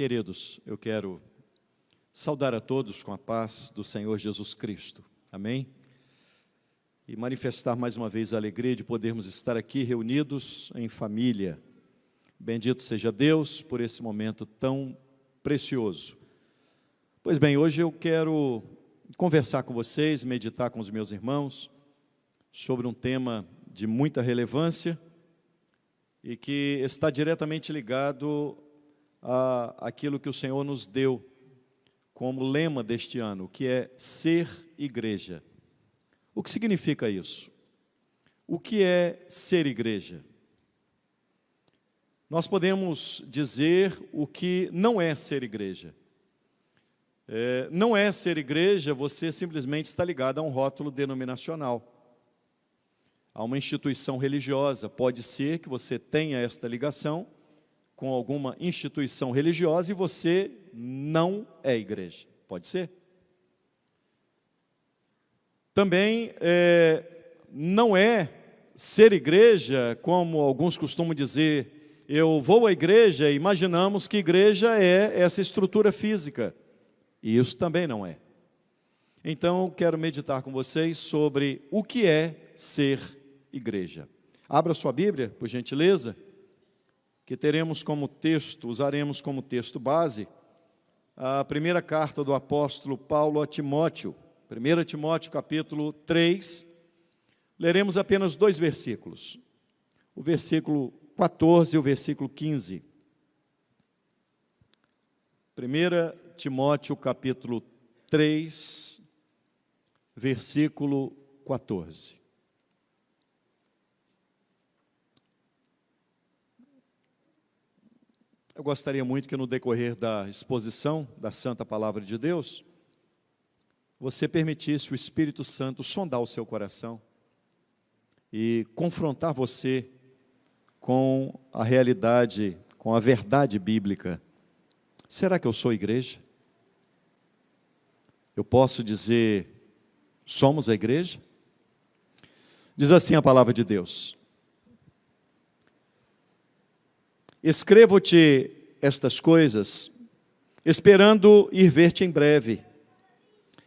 Queridos, eu quero saudar a todos com a paz do Senhor Jesus Cristo. Amém? E manifestar mais uma vez a alegria de podermos estar aqui reunidos em família. Bendito seja Deus por esse momento tão precioso. Pois bem, hoje eu quero conversar com vocês, meditar com os meus irmãos sobre um tema de muita relevância e que está diretamente ligado àquilo que o Senhor nos deu como lema deste ano, que é ser igreja. O que significa isso? O que é ser igreja? Nós podemos dizer o que não é ser igreja. Não é ser igreja você simplesmente está ligado a um rótulo denominacional, a uma instituição religiosa. Pode ser que você tenha esta ligação com alguma instituição religiosa e você não é igreja. Pode ser. Também não é ser igreja, como alguns costumam dizer, eu vou à igreja e imaginamos que igreja é essa estrutura física. E isso também não é. Então, quero meditar com vocês sobre o que é ser igreja. Abra sua Bíblia, por gentileza, que teremos como texto, usaremos como texto base, a primeira carta do apóstolo Paulo a Timóteo, 1 Timóteo capítulo 3, leremos apenas 2 versículos, o versículo 14 e o versículo 15. 1 Timóteo capítulo 3, versículo 14. Eu gostaria muito que no decorrer da exposição da Santa Palavra de Deus, você permitisse o Espírito Santo sondar o seu coração e confrontar você com a realidade, com a verdade bíblica. Será que eu sou igreja? Eu posso dizer, somos a igreja? Diz assim a palavra de Deus: escrevo-te estas coisas, esperando ir ver-te em breve,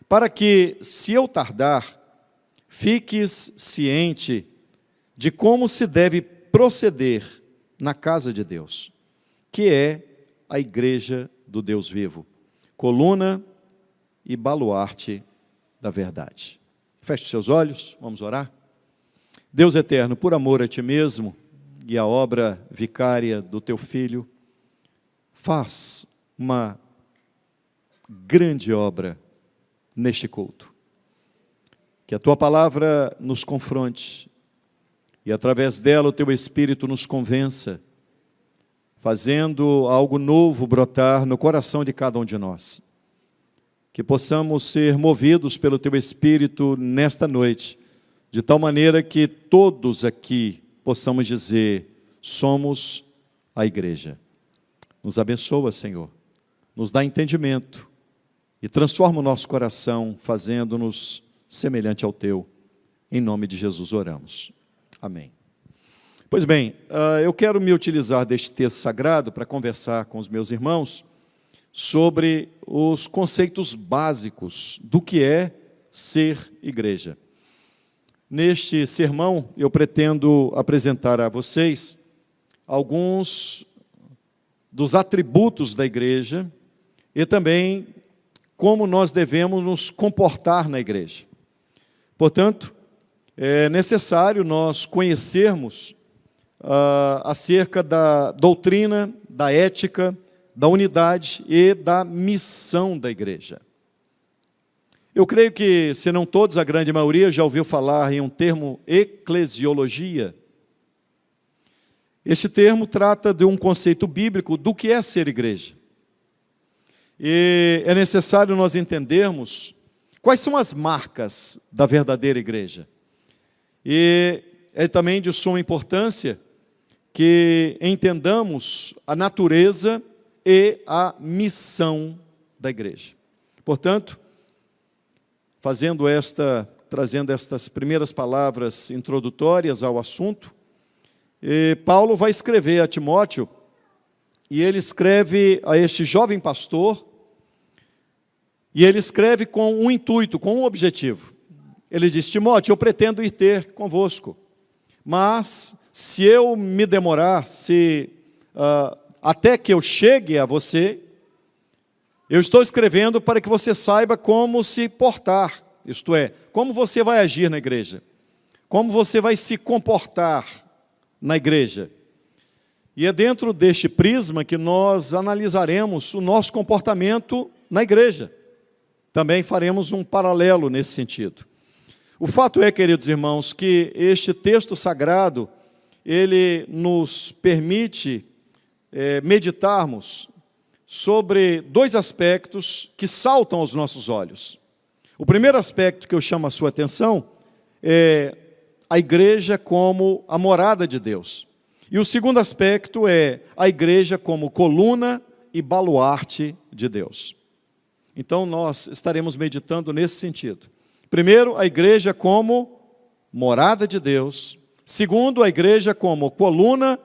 para que, se eu tardar, fiques ciente de como se deve proceder na casa de Deus, que é a igreja do Deus vivo, coluna e baluarte da verdade. Feche seus olhos, vamos orar. Deus eterno, por amor a Ti mesmo e a obra vicária do Teu Filho, faz uma grande obra neste culto. Que a Tua palavra nos confronte e através dela o Teu Espírito nos convença, fazendo algo novo brotar no coração de cada um de nós. Que possamos ser movidos pelo Teu Espírito nesta noite, de tal maneira que todos aqui possamos dizer, somos a igreja. Nos abençoa, Senhor, nos dá entendimento e transforma o nosso coração, fazendo-nos semelhante ao Teu. Em nome de Jesus oramos. Amém. Pois bem, eu quero me utilizar deste texto sagrado para conversar com os meus irmãos sobre os conceitos básicos do que é ser igreja. Neste sermão, eu pretendo apresentar a vocês alguns dos atributos da igreja e também como nós devemos nos comportar na igreja. Portanto, é necessário nós conhecermos acerca da doutrina, da ética, da unidade e da missão da igreja. Eu creio que, se não todos, a grande maioria já ouviu falar em um termo eclesiologia. Este termo trata de um conceito bíblico do que é ser igreja. E é necessário nós entendermos quais são as marcas da verdadeira igreja. E é também de suma importância que entendamos a natureza e a missão da igreja. Portanto, trazendo estas primeiras palavras introdutórias ao assunto, Paulo vai escrever a Timóteo e ele escreve a este jovem pastor, e ele escreve com um intuito, com um objetivo. Ele diz: Timóteo, eu pretendo ir ter convosco, mas se eu me demorar, até que eu chegue a você, eu estou escrevendo para que você saiba como se portar, isto é, como você vai agir na igreja, como você vai se comportar na igreja. E é dentro deste prisma que nós analisaremos o nosso comportamento na igreja. Também faremos um paralelo nesse sentido. O fato é, queridos irmãos, que este texto sagrado, ele nos permite meditarmos sobre dois aspectos que saltam aos nossos olhos. O primeiro aspecto que eu chamo a sua atenção é a igreja como a morada de Deus. E o segundo aspecto é a igreja como coluna e baluarte de Deus. Então nós estaremos meditando nesse sentido. Primeiro, a igreja como morada de Deus. Segundo, a igreja como coluna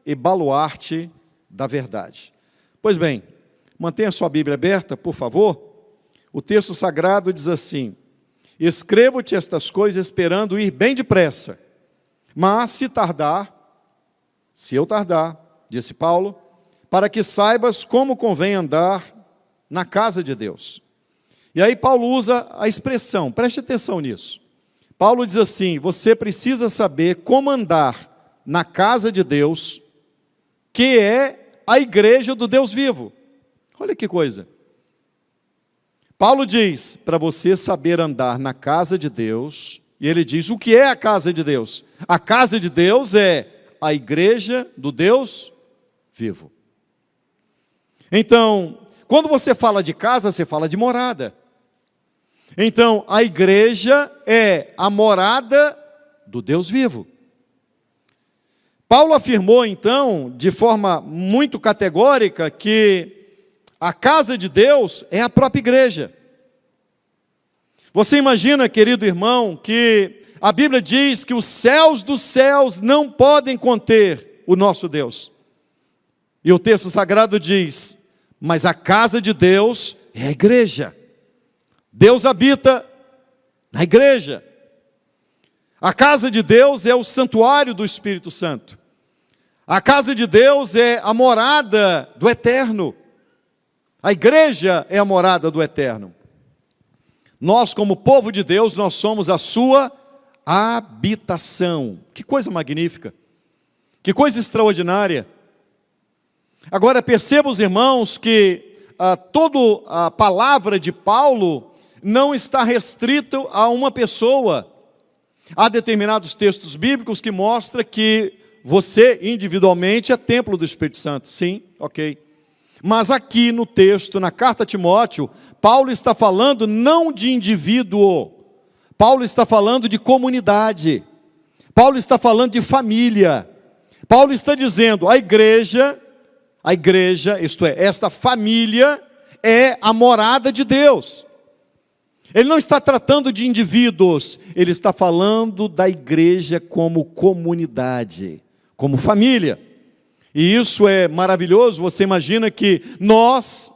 e baluarte da verdade. Pois bem, mantenha sua Bíblia aberta, por favor. O texto sagrado diz assim: escrevo-te estas coisas esperando ir bem depressa, mas se eu tardar, disse Paulo, para que saibas como convém andar na casa de Deus. E aí Paulo usa a expressão, preste atenção nisso. Paulo diz assim: você precisa saber como andar na casa de Deus, que é a igreja do Deus vivo. Olha que coisa. Paulo diz para você saber andar na casa de Deus, e ele diz: o que é a casa de Deus? A casa de Deus é a igreja do Deus vivo. Então, quando você fala de casa, você fala de morada. Então, a igreja é a morada do Deus vivo. Paulo afirmou, então, de forma muito categórica, que a casa de Deus é a própria igreja. Você imagina, querido irmão, que a Bíblia diz que os céus dos céus não podem conter o nosso Deus. E o texto sagrado diz: mas a casa de Deus é a igreja. Deus habita na igreja. A casa de Deus é o santuário do Espírito Santo. A casa de Deus é a morada do eterno. A igreja é a morada do eterno. Nós, como povo de Deus, nós somos a sua habitação. Que coisa magnífica. Que coisa extraordinária. Agora perceba, os irmãos, que toda a palavra de Paulo não está restrito a uma pessoa. Há determinados textos bíblicos que mostram que você individualmente é templo do Espírito Santo. Sim, ok. Mas aqui no texto, na carta a Timóteo, Paulo está falando não de indivíduo. Paulo está falando de comunidade. Paulo está falando de família. Paulo está dizendo: a igreja, isto é, esta família é a morada de Deus. Ele não está tratando de indivíduos, ele está falando da igreja como comunidade, como família. E isso é maravilhoso. Você imagina que nós,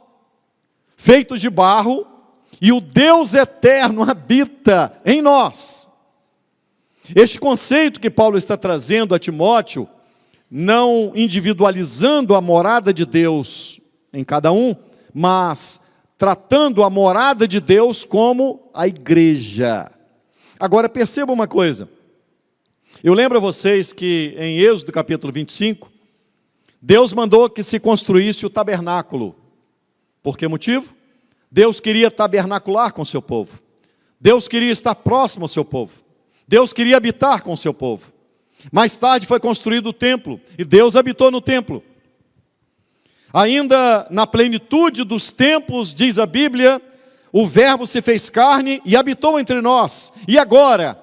feitos de barro, e o Deus eterno habita em nós. Este conceito que Paulo está trazendo a Timóteo, não individualizando a morada de Deus em cada um, mas tratando a morada de Deus como a igreja. Agora perceba uma coisa. Eu lembro a vocês que em Êxodo capítulo 25, Deus mandou que se construísse o tabernáculo. Por que motivo? Deus queria tabernacular com o seu povo. Deus queria estar próximo ao seu povo. Deus queria habitar com o seu povo. Mais tarde foi construído o templo, e Deus habitou no templo. Ainda na plenitude dos tempos, diz a Bíblia, o Verbo se fez carne e habitou entre nós. E agora,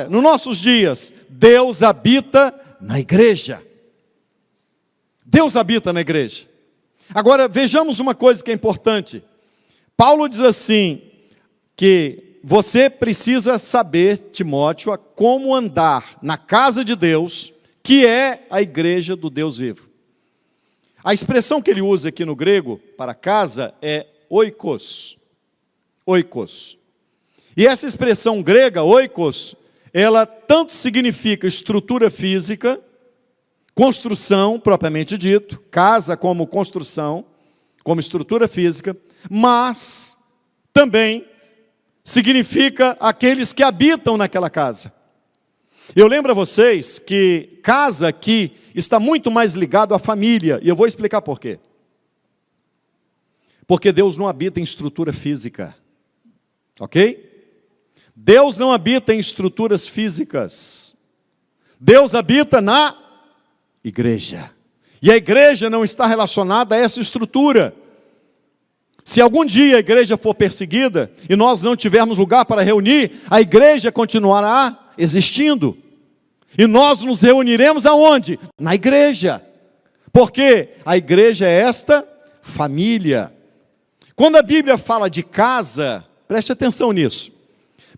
nos nossos dias, Deus habita na igreja. Deus habita na igreja. Agora vejamos uma coisa que é importante. Paulo diz assim, que você precisa saber, Timóteo, como andar na casa de Deus, que é a igreja do Deus vivo. A expressão que ele usa aqui no grego para casa é oikos. Oikos. E essa expressão grega, oikos, ela tanto significa estrutura física, construção propriamente dito, casa como construção, como estrutura física, mas também significa aqueles que habitam naquela casa. Eu lembro a vocês que casa aqui está muito mais ligado à família, e eu vou explicar por quê. Porque Deus não habita em estrutura física, ok? Deus não habita em estruturas físicas. Deus habita na igreja. E a igreja não está relacionada a essa estrutura. Se algum dia a igreja for perseguida e nós não tivermos lugar para reunir, a igreja continuará existindo. E nós nos reuniremos aonde? Na igreja. Porque a igreja é esta família. Quando a Bíblia fala de casa, preste atenção nisso.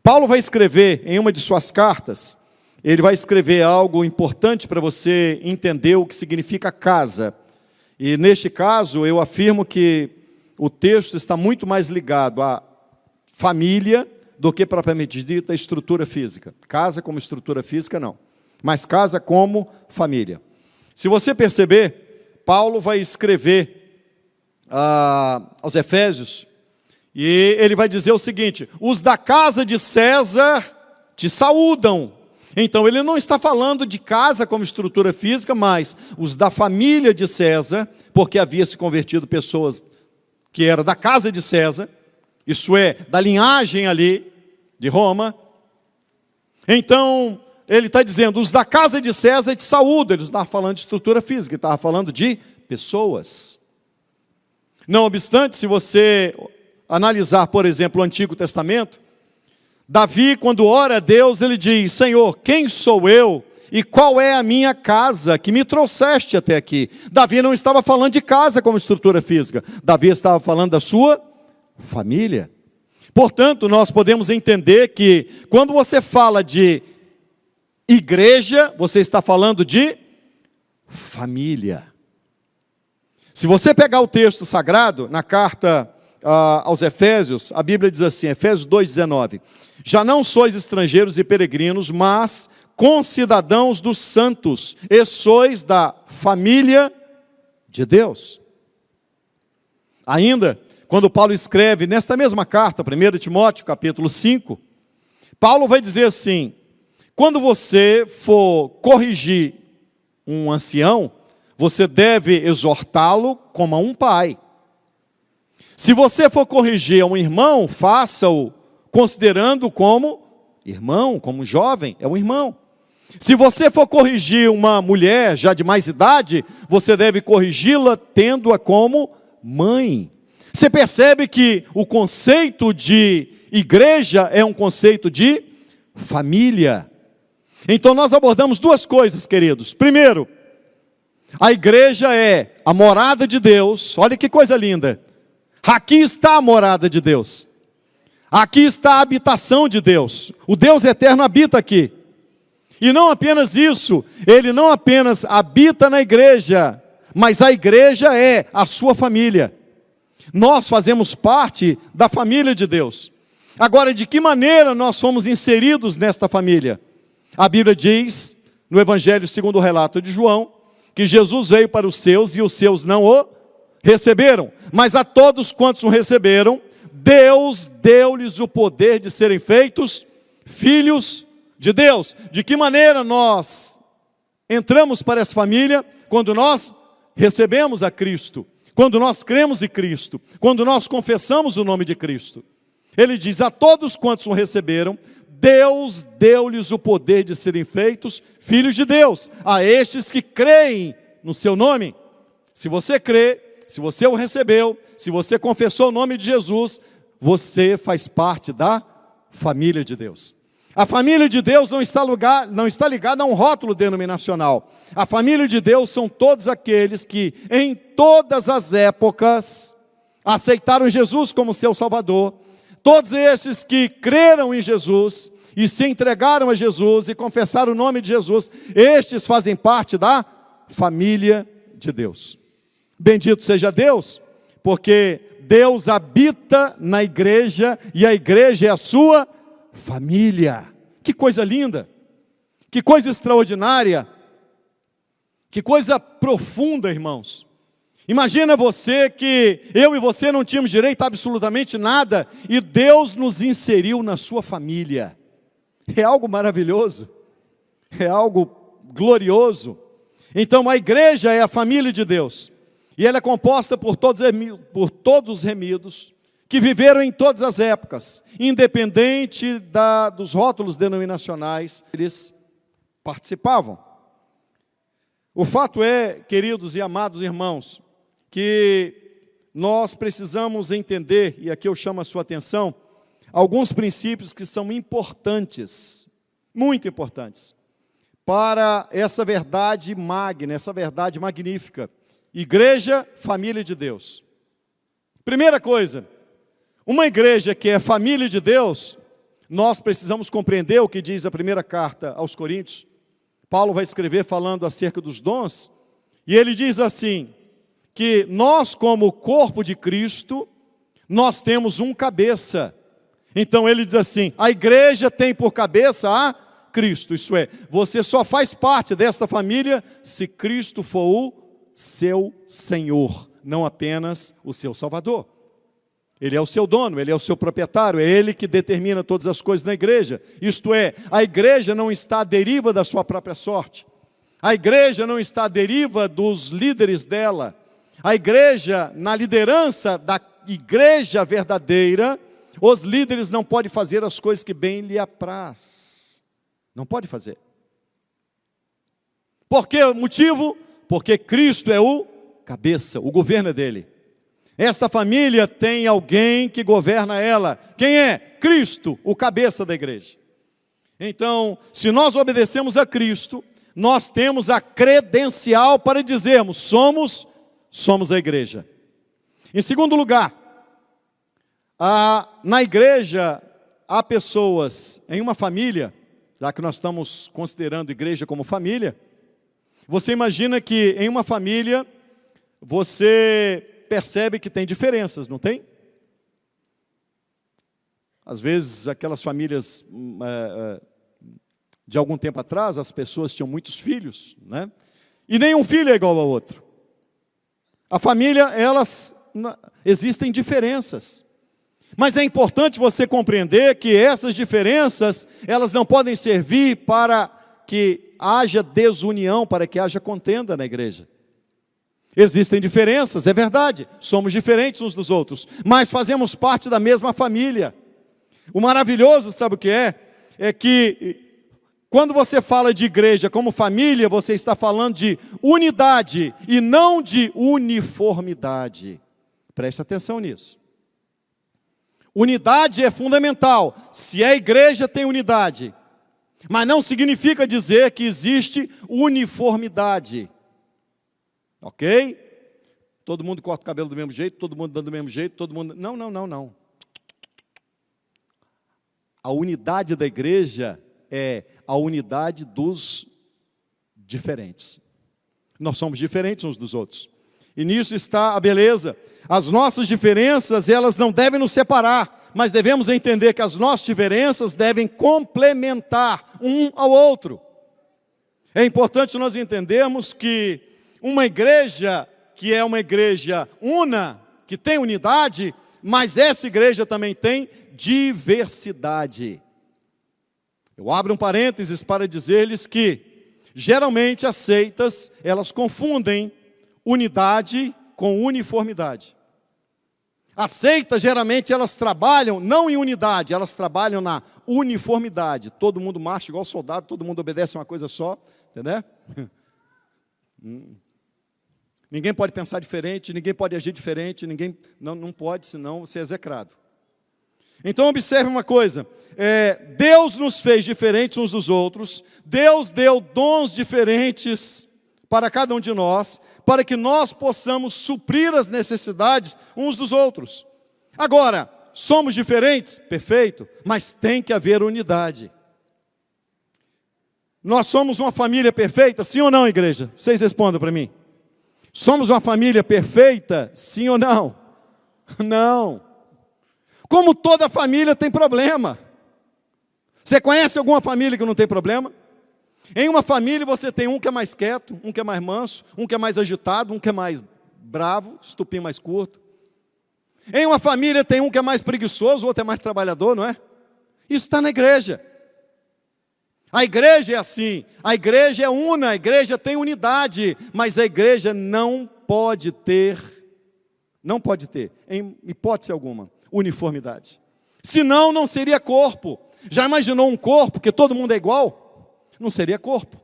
Paulo vai escrever em uma de suas cartas, ele vai escrever algo importante para você entender o que significa casa. E neste caso, eu afirmo que o texto está muito mais ligado à família do que propriamente dita a estrutura física. Casa como estrutura física, não. Mas casa como família. Se você perceber, Paulo vai escrever aos Efésios, e ele vai dizer o seguinte: os da casa de César te saúdam. Então ele não está falando de casa como estrutura física, mas os da família de César, porque havia se convertido pessoas que eram da casa de César, isso é, da linhagem ali de Roma. Então ele está dizendo, os da casa de César te saúdam. Ele não estava falando de estrutura física, ele estava falando de pessoas. Não obstante, se você analisar, por exemplo, o Antigo Testamento, Davi, quando ora a Deus, ele diz: Senhor, quem sou eu e qual é a minha casa que me trouxeste até aqui? Davi não estava falando de casa como estrutura física, Davi estava falando da sua família. Portanto, nós podemos entender que quando você fala de igreja, você está falando de família. Se você pegar o texto sagrado, na carta aos Efésios, a Bíblia diz assim, Efésios 2,19: já não sois estrangeiros e peregrinos, mas concidadãos dos santos, e sois da família de Deus. Ainda, quando Paulo escreve nesta mesma carta, 1 Timóteo, capítulo 5, Paulo vai dizer assim: quando você for corrigir um ancião, você deve exortá-lo como a um pai. Se você for corrigir a um irmão, faça-o considerando como irmão, como jovem, é um irmão. Se você for corrigir uma mulher já de mais idade, você deve corrigi-la tendo-a como mãe. Você percebe que o conceito de igreja é um conceito de família. Então nós abordamos duas coisas, queridos. Primeiro, a igreja é a morada de Deus. Olha que coisa linda. Aqui está a morada de Deus. Aqui está a habitação de Deus. O Deus eterno habita aqui. E não apenas isso, Ele não apenas habita na igreja, mas a igreja é a sua família. Nós fazemos parte da família de Deus. Agora, de que maneira nós fomos inseridos nesta família? A Bíblia diz, no Evangelho segundo o relato de João, que Jesus veio para os seus e os seus não o receberam. Mas a todos quantos o receberam, Deus deu-lhes o poder de serem feitos filhos de Deus. De que maneira nós entramos para essa família? Quando nós recebemos a Cristo, quando nós cremos em Cristo, quando nós confessamos o nome de Cristo. Ele diz, a todos quantos o receberam, Deus deu-lhes o poder de serem feitos filhos de Deus, a estes que creem no seu nome. Se você crê, se você o recebeu, se você confessou o nome de Jesus, você faz parte da família de Deus. A família de Deus não está ligada a um rótulo denominacional. A família de Deus são todos aqueles que, em todas as épocas, aceitaram Jesus como seu Salvador. Todos esses que creram em Jesus e se entregaram a Jesus e confessaram o nome de Jesus, estes fazem parte da família de Deus. Bendito seja Deus, porque Deus habita na igreja e a igreja é a sua família. Que coisa linda, que coisa extraordinária, que coisa profunda, irmãos. Imagina você que eu e você não tínhamos direito a absolutamente nada e Deus nos inseriu na sua família. É algo maravilhoso, é algo glorioso. Então a igreja é a família de Deus e ela é composta por todos os remidos que viveram em todas as épocas, independente dos rótulos denominacionais, eles participavam. O fato é, queridos e amados irmãos, que nós precisamos entender, e aqui eu chamo a sua atenção, alguns princípios que são importantes, muito importantes, para essa verdade magna, essa verdade magnífica. Igreja, família de Deus. Primeira coisa, uma igreja que é família de Deus, nós precisamos compreender o que diz a primeira carta aos Coríntios. Paulo vai escrever falando acerca dos dons, e ele diz assim, que nós como corpo de Cristo, nós temos um cabeça. Então ele diz assim, a igreja tem por cabeça a Cristo, isso é, você só faz parte desta família se Cristo for o seu Senhor, não apenas o seu Salvador. Ele é o seu dono, ele é o seu proprietário, é ele que determina todas as coisas na igreja. Isto é, a igreja não está à deriva da sua própria sorte. A igreja não está à deriva dos líderes dela. A igreja, na liderança da igreja verdadeira, os líderes não podem fazer as coisas que bem lhe apraz. Não pode fazer. Por que motivo? Porque Cristo é o cabeça, o governo é dele. Esta família tem alguém que governa ela. Quem é? Cristo, o cabeça da igreja. Então, se nós obedecemos a Cristo, nós temos a credencial para dizermos, somos a igreja. Em segundo lugar, na igreja há pessoas, em uma família, já que nós estamos considerando igreja como família, você imagina que em uma família, você percebe que tem diferenças, não tem? Às vezes, aquelas famílias, de algum tempo atrás, as pessoas tinham muitos filhos, né? E nenhum filho é igual ao outro. A família, existem diferenças. Mas é importante você compreender que essas diferenças, elas não podem servir para que haja desunião, para que haja contenda na igreja. Existem diferenças, é verdade, somos diferentes uns dos outros, mas fazemos parte da mesma família. O maravilhoso, sabe o que é? É que quando você fala de igreja como família, você está falando de unidade e não de uniformidade. Preste atenção nisso. Unidade é fundamental. Se a igreja tem unidade, mas não significa dizer que existe uniformidade. Ok? Todo mundo corta o cabelo do mesmo jeito, todo mundo dando do mesmo jeito, todo mundo... Não. A unidade da igreja é a unidade dos diferentes. Nós somos diferentes uns dos outros. E nisso está a beleza. As nossas diferenças, elas não devem nos separar, mas devemos entender que as nossas diferenças devem complementar um ao outro. É importante nós entendermos que uma igreja que é uma igreja una, que tem unidade, mas essa igreja também tem diversidade. Eu abro um parênteses para dizer-lhes que, geralmente as seitas, elas confundem unidade com uniformidade. As seitas, geralmente, elas trabalham não em unidade, elas trabalham na uniformidade. Todo mundo marcha igual soldado, todo mundo obedece uma coisa só, entendeu? Ninguém pode pensar diferente, ninguém pode agir diferente, ninguém não pode, senão você é execrado. Então observe uma coisa, Deus nos fez diferentes uns dos outros, Deus deu dons diferentes para cada um de nós, para que nós possamos suprir as necessidades uns dos outros. Agora, somos diferentes? Perfeito, mas tem que haver unidade. Nós somos uma família perfeita, sim ou não, igreja? Vocês respondam para mim. Somos uma família perfeita? Sim ou não? Não. Como toda família tem problema. Você conhece alguma família que não tem problema? Em uma família você tem um que é mais quieto, um que é mais manso, um que é mais agitado, um que é mais bravo, estupim mais curto. Em uma família tem um que é mais preguiçoso, o outro é mais trabalhador, não é? Isso está na igreja. A igreja é assim, a igreja é una, a igreja tem unidade, mas a igreja não pode ter, em hipótese alguma, uniformidade. Senão não seria corpo. Já imaginou um corpo que todo mundo é igual? Não seria corpo.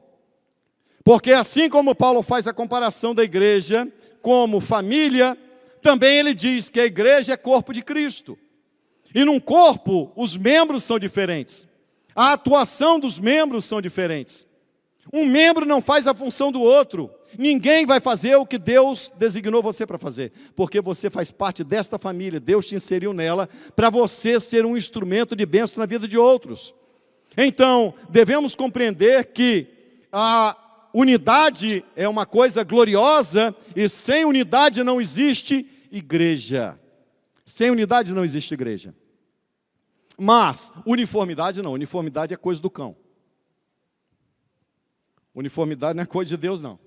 Porque assim como Paulo faz a comparação da igreja como família, também ele diz que a igreja é corpo de Cristo. E num corpo, os membros são diferentes. A atuação dos membros são diferentes. Um membro não faz a função do outro. Ninguém vai fazer o que Deus designou você para fazer. Porque você faz parte desta família. Deus te inseriu nela para você ser um instrumento de bênção na vida de outros. Então, devemos compreender que a unidade é uma coisa gloriosa e sem unidade não existe igreja. Sem unidade não existe igreja. Mas uniformidade não, uniformidade é coisa do cão. Uniformidade não é coisa de Deus não.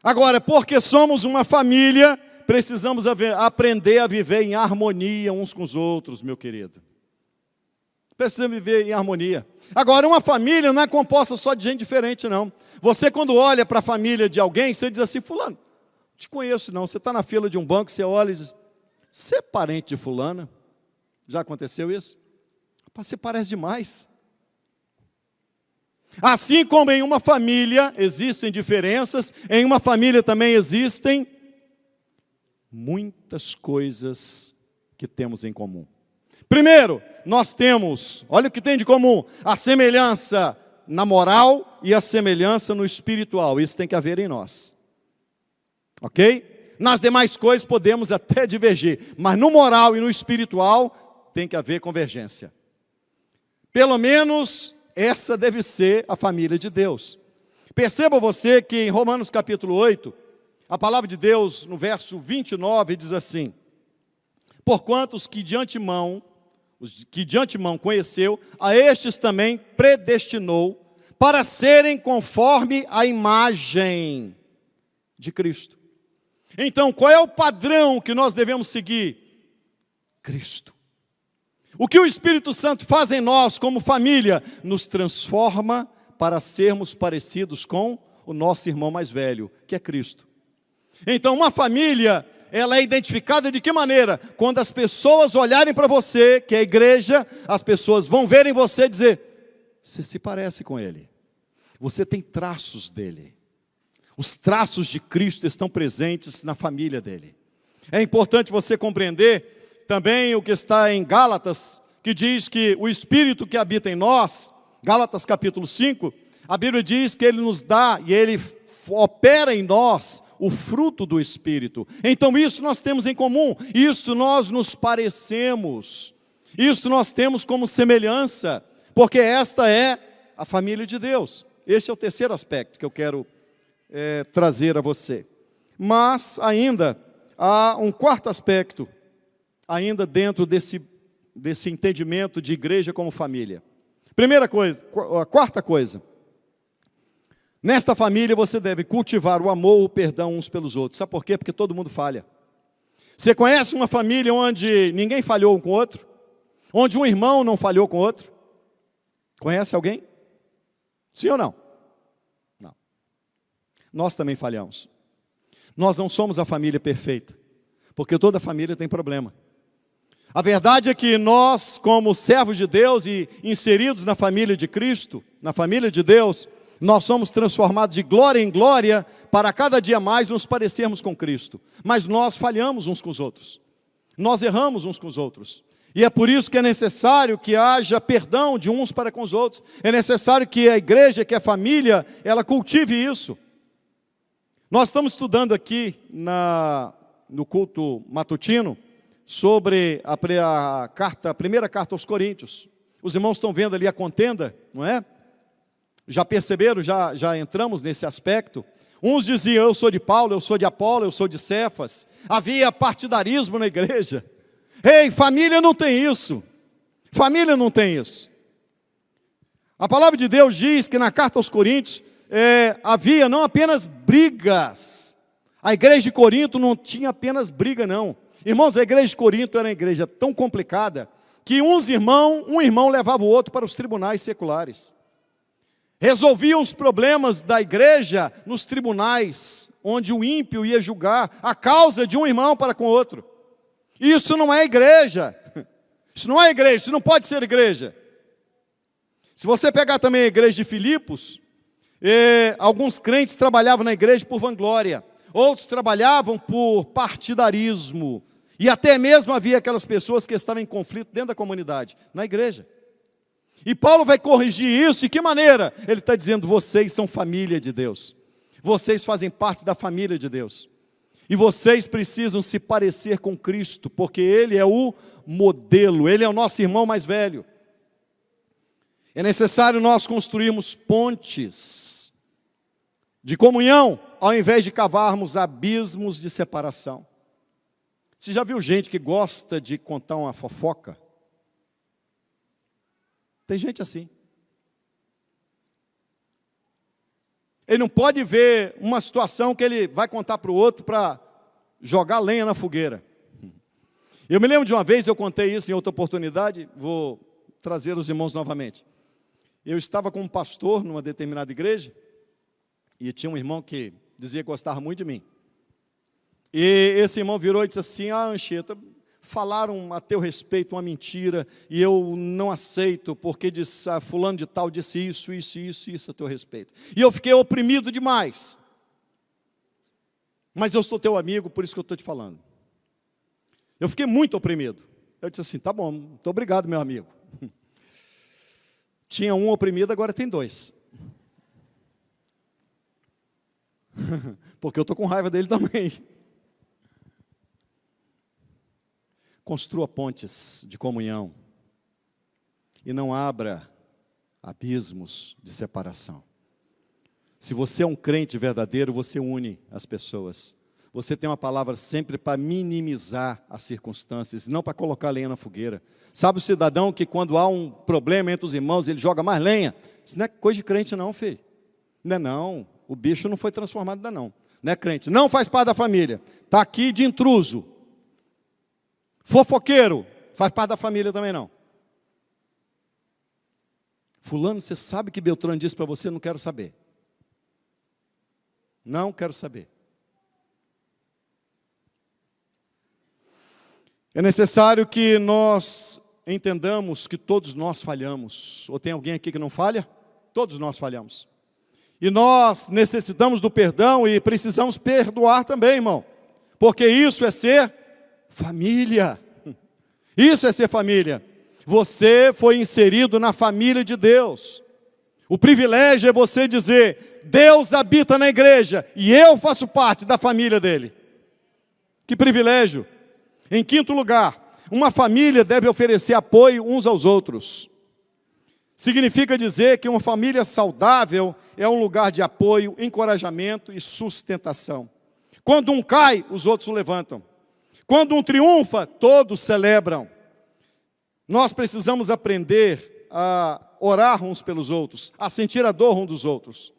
Agora, porque somos uma família, precisamos aprender a viver em harmonia uns com os outros, meu querido. Precisamos viver em harmonia. Agora, uma família não é composta só de gente diferente, não. Você, quando olha para a família de alguém, você diz assim: fulano, não te conheço não. Você está na fila de um banco, você olha e diz: você é parente de fulana? Já aconteceu isso? Rapaz, você parece demais. Assim como em uma família existem diferenças, em uma família também existem muitas coisas que temos em comum. Primeiro, nós temos, olha o que tem de comum, a semelhança na moral e a semelhança no espiritual. Isso tem que haver em nós. Ok? Nas demais coisas podemos até divergir, mas no moral e no espiritual tem que haver convergência. Pelo menos essa deve ser a família de Deus. Perceba você que em Romanos capítulo 8, a palavra de Deus no verso 29 diz assim: porquanto os que de antemão conheceu, a estes também predestinou para serem conforme a imagem de Cristo. Então, qual é o padrão que nós devemos seguir? Cristo. O que o Espírito Santo faz em nós como família? Nos transforma para sermos parecidos com o nosso irmão mais velho, que é Cristo. Então, uma família, ela é identificada de que maneira? Quando as pessoas olharem para você, que é a igreja, as pessoas vão ver em você e dizer: você se parece com ele. Você tem traços dele. Os traços de Cristo estão presentes na família dele. É importante você compreender também o que está em Gálatas, que diz que o Espírito que habita em nós, Gálatas capítulo 5, a Bíblia diz que ele nos dá e ele opera em nós o fruto do Espírito. Então isso nós temos em comum, isso nós nos parecemos, isso nós temos como semelhança, porque esta é a família de Deus. Esse é o terceiro aspecto que eu quero trazer a você. Mas ainda há um quarto aspecto, ainda dentro desse entendimento de igreja como família. Primeira coisa, a quarta coisa: nesta família você deve cultivar o amor, o perdão uns pelos outros. Sabe por quê? Porque todo mundo falha. Você conhece uma família onde ninguém falhou um com o outro? Onde um irmão não falhou com o outro? Conhece alguém? Sim ou não? Não. Nós também falhamos. Nós não somos a família perfeita, porque toda família tem problema. A verdade é que nós, como servos de Deus e inseridos na família de Cristo, na família de Deus, nós somos transformados de glória em glória para cada dia mais nos parecermos com Cristo. Mas nós falhamos uns com os outros. Nós erramos uns com os outros. E é por isso que é necessário que haja perdão de uns para com os outros. É necessário que a igreja, que a família, ela cultive isso. Nós estamos estudando aqui no culto matutino sobre a primeira carta aos Coríntios. Os irmãos estão vendo ali a contenda, não é? Já perceberam? Já entramos nesse aspecto. Uns diziam, eu sou de Paulo, eu sou de Apolo, eu sou de Cefas. Havia partidarismo na igreja. Ei, família não tem isso. Família não tem isso. A palavra de Deus diz que na carta aos Coríntios, havia não apenas brigas. A igreja de Corinto não tinha apenas briga, não. Irmãos, a igreja de Corinto era uma igreja tão complicada, que um irmão levava o outro para os tribunais seculares. Resolviam os problemas da igreja nos tribunais, onde o ímpio ia julgar a causa de um irmão para com o outro. Isso não é igreja. Isso não é igreja, isso não pode ser igreja. Se você pegar também a igreja de Filipos, alguns crentes trabalhavam na igreja por vanglória, outros trabalhavam por partidarismo, e até mesmo havia aquelas pessoas que estavam em conflito dentro da comunidade, na igreja. E Paulo vai corrigir isso, de que maneira? Ele está dizendo, vocês são família de Deus, vocês fazem parte da família de Deus, e vocês precisam se parecer com Cristo, porque Ele é o modelo, Ele é o nosso irmão mais velho. É necessário nós construirmos pontes de comunhão, ao invés de cavarmos abismos de separação. Você já viu gente que gosta de contar uma fofoca? Tem gente assim. Ele não pode ver uma situação que ele vai contar para o outro para jogar lenha na fogueira. Eu me lembro de uma vez, eu contei isso em outra oportunidade, vou trazer os irmãos novamente. Eu estava com um pastor numa determinada igreja, e tinha um irmão que dizia que gostava muito de mim. E esse irmão virou e disse assim, Anchieta, falaram a teu respeito uma mentira, e eu não aceito, porque fulano de tal disse isso a teu respeito. E eu fiquei oprimido demais. Mas eu sou teu amigo, por isso que eu estou te falando. Eu fiquei muito oprimido. Eu disse assim, tá bom, muito obrigado, meu amigo. Tinha um oprimido, agora tem dois. Porque eu estou com raiva dele também. Construa pontes de comunhão. E não abra abismos de separação. Se você é um crente verdadeiro, você une as pessoas. Você tem uma palavra sempre para minimizar as circunstâncias, não para colocar lenha na fogueira. Sabe o cidadão que quando há um problema entre os irmãos, ele joga mais lenha? Isso não é coisa de crente não, filho. Não é não. O bicho não foi transformado ainda não. Não é crente. Não faz parte da família. Está aqui de intruso. Fofoqueiro. Faz parte da família também não. Fulano, você sabe que Beltrano disse para você? Não quero saber. Não quero saber. É necessário que nós entendamos que todos nós falhamos. Ou tem alguém aqui que não falha? Todos nós falhamos. E nós necessitamos do perdão e precisamos perdoar também, irmão. Porque isso é ser família. Isso é ser família. Você foi inserido na família de Deus. O privilégio é você dizer, Deus habita na igreja e eu faço parte da família dele. Que privilégio. Em quinto lugar, uma família deve oferecer apoio uns aos outros. Significa dizer que uma família saudável é um lugar de apoio, encorajamento e sustentação. Quando um cai, os outros o levantam. Quando um triunfa, todos celebram. Nós precisamos aprender a orar uns pelos outros, a sentir a dor uns dos outros.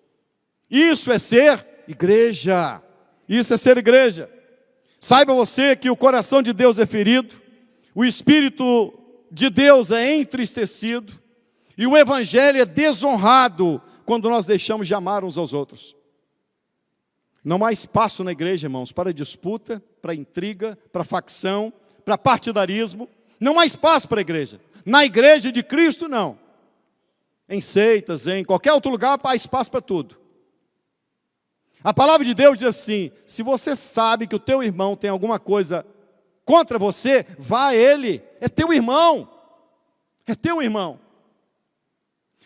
Isso é ser igreja. Isso é ser igreja. Saiba você que o coração de Deus é ferido, o Espírito de Deus é entristecido, e o Evangelho é desonrado quando nós deixamos de amar uns aos outros. Não há espaço na igreja, irmãos, para disputa, para intriga, para facção, para partidarismo. Não há espaço para a igreja. Na igreja de Cristo, não. Em seitas, em qualquer outro lugar, há espaço para tudo. A palavra de Deus diz assim, se você sabe que o teu irmão tem alguma coisa contra você, vá a ele. É teu irmão. É teu irmão.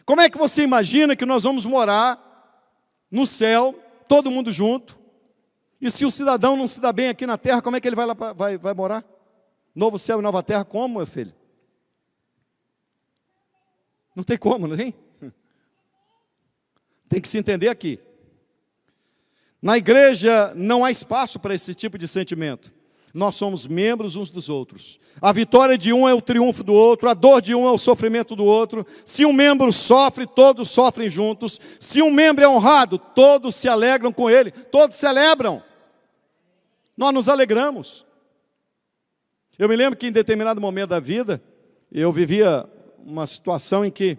Como é que você imagina que nós vamos morar no céu, todo mundo junto, e se o cidadão não se dá bem aqui na terra, como é que ele vai morar? Novo céu e nova terra, como, meu filho? Não tem como, não tem? Tem que se entender aqui. Na igreja não há espaço para esse tipo de sentimento. Nós somos membros uns dos outros. A vitória de um é o triunfo do outro, a dor de um é o sofrimento do outro. Se um membro sofre, todos sofrem juntos. Se um membro é honrado, todos se alegram com ele, todos celebram. Nós nos alegramos. Eu me lembro que em determinado momento da vida, eu vivia uma situação em que,